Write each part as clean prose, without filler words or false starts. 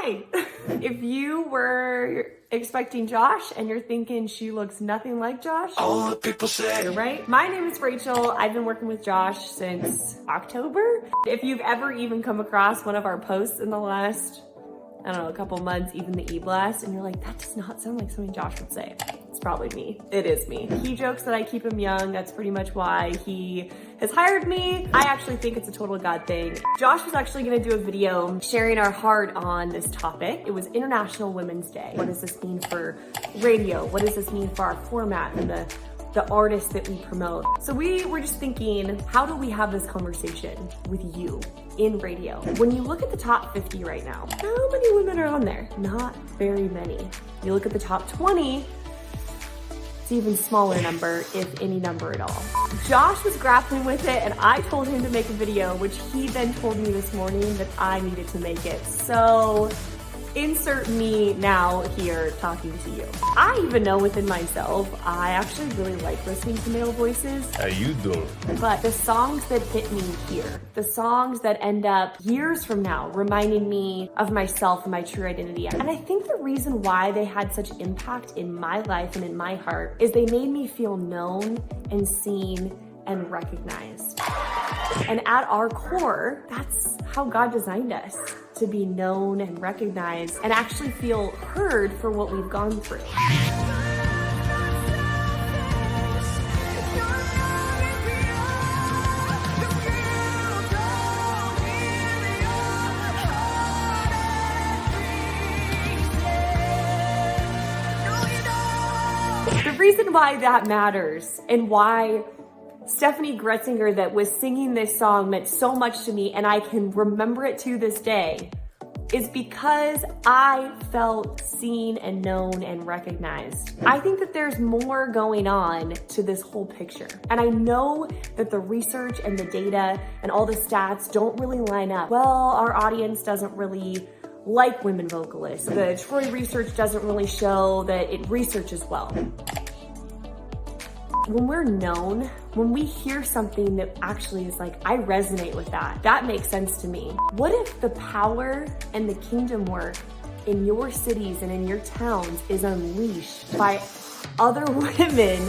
Hi. If you were expecting Josh and you're thinking she looks nothing like Josh, all the people say you're right. My name is Rachel. I've been working with Josh since October. If you've ever even come across one of our posts in the last, I don't know, a couple months, even the e-blast, and you're like, that does not sound like something Josh would say. It's probably me. It is me. He jokes that I keep him young. That's pretty much why he has hired me. I actually think it's a total God thing. Josh was actually gonna do a video sharing our heart on this topic. It was International Women's Day. What does this mean for radio? What does this mean for our format and the artists that we promote? So we were just thinking, how do we have this conversation with you in radio? When you look at the top 50 right now, how many women are on there? Not very many. You look at the top 20, it's an even smaller number, if any number at all. Josh was grappling with it and I told him to make a video, which he then told me this morning that I needed to make it. So insert me now here talking to you. I even know within myself, I actually really like listening to male voices. how you doing? But the songs that hit me here, the songs that end up years from now reminding me of myself and my true identity. And I think the reason why they had such impact in my life and in my heart is they made me feel known and seen and recognized. And at our core, that's how God designed us, to be known and recognized and actually feel heard for what we've gone through. The reason why that matters and why Stephanie Gretzinger that was singing this song meant so much to me, and I can remember it to this day, is because I felt seen and known and recognized. I think that there's more going on to this whole picture. And I know that the research and the data and all the stats don't really line up. Well, our audience doesn't really like women vocalists. The Troy research doesn't really show that it researches well. When we're known, when we hear something that actually is like, I resonate with that, that makes sense to me. What if the power and the kingdom work in your cities and in your towns is unleashed by other women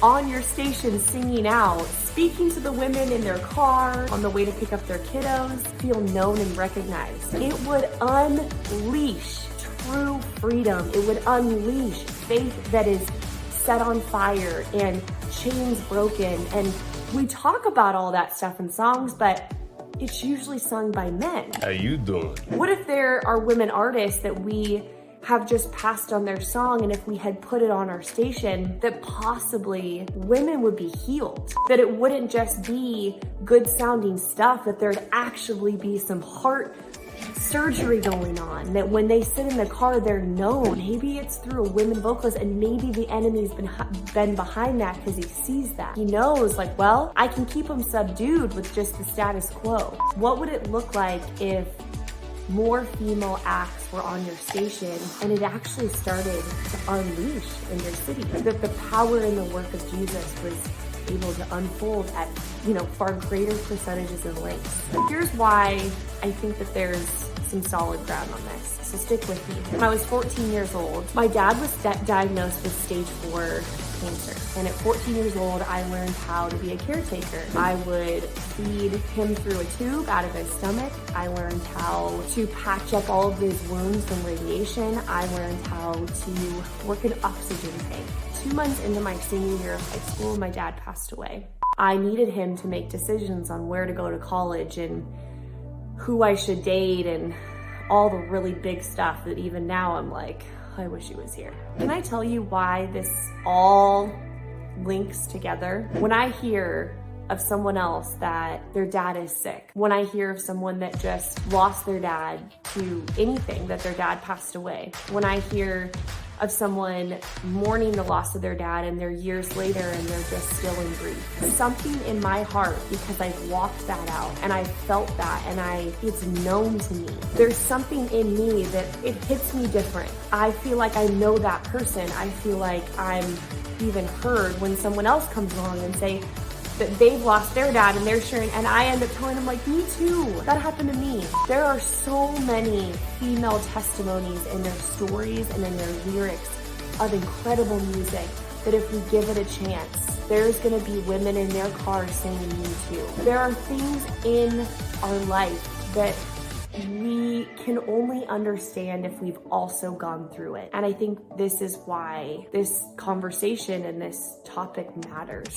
on your station singing out, speaking to the women in their car, on the way to pick up their kiddos, feel known and recognized? It would unleash true freedom. It would unleash faith that is set on fire and chains broken. And we talk about all that stuff in songs, but it's usually sung by men. How you doing? What if there are women artists that we have just passed on their song, and if we had put it on our station, that possibly women would be healed? That it wouldn't just be good sounding stuff, that there'd actually be some heart surgery going on, that when they sit in the car, they're known. Maybe it's through a women vocalist, and maybe the enemy's been behind that because he sees that. He knows, like, well, I can keep them subdued with just the status quo. What would it look like if more female acts were on your station and it actually started to unleash in your city? That the power and the work of Jesus was able to unfold at, far greater percentages and lengths. Here's why I think that there's some solid ground on this, so stick with me. When I was 14 years old, my dad was diagnosed with stage 4 cancer. And at 14 years old, I learned how to be a caretaker. I would feed him through a tube out of his stomach. I learned how to patch up all of his wounds from radiation. I learned how to work an oxygen tank. 2 months into my senior year of high school, my dad passed away. I needed him to make decisions on where to go to college and who I should date and all the really big stuff that even now I'm like, I wish he was here. Can I tell you why this all links together? When I hear of someone else that their dad is sick, when I hear of someone that just lost their dad to anything, that their dad passed away, when I hear of someone mourning the loss of their dad and they're years later and they're just still in grief. Something in my heart, because I've walked that out and I felt that and it's known to me. There's something in me that it hits me different. I feel like I know that person. I feel like I'm even heard when someone else comes along and say, that they've lost their dad and they're sharing, and I end up telling them like, me too, that happened to me. There are so many female testimonies in their stories and in their lyrics of incredible music that if we give it a chance, there's gonna be women in their cars saying me too. There are things in our life that we can only understand if we've also gone through it. And I think this is why this conversation and this topic matters.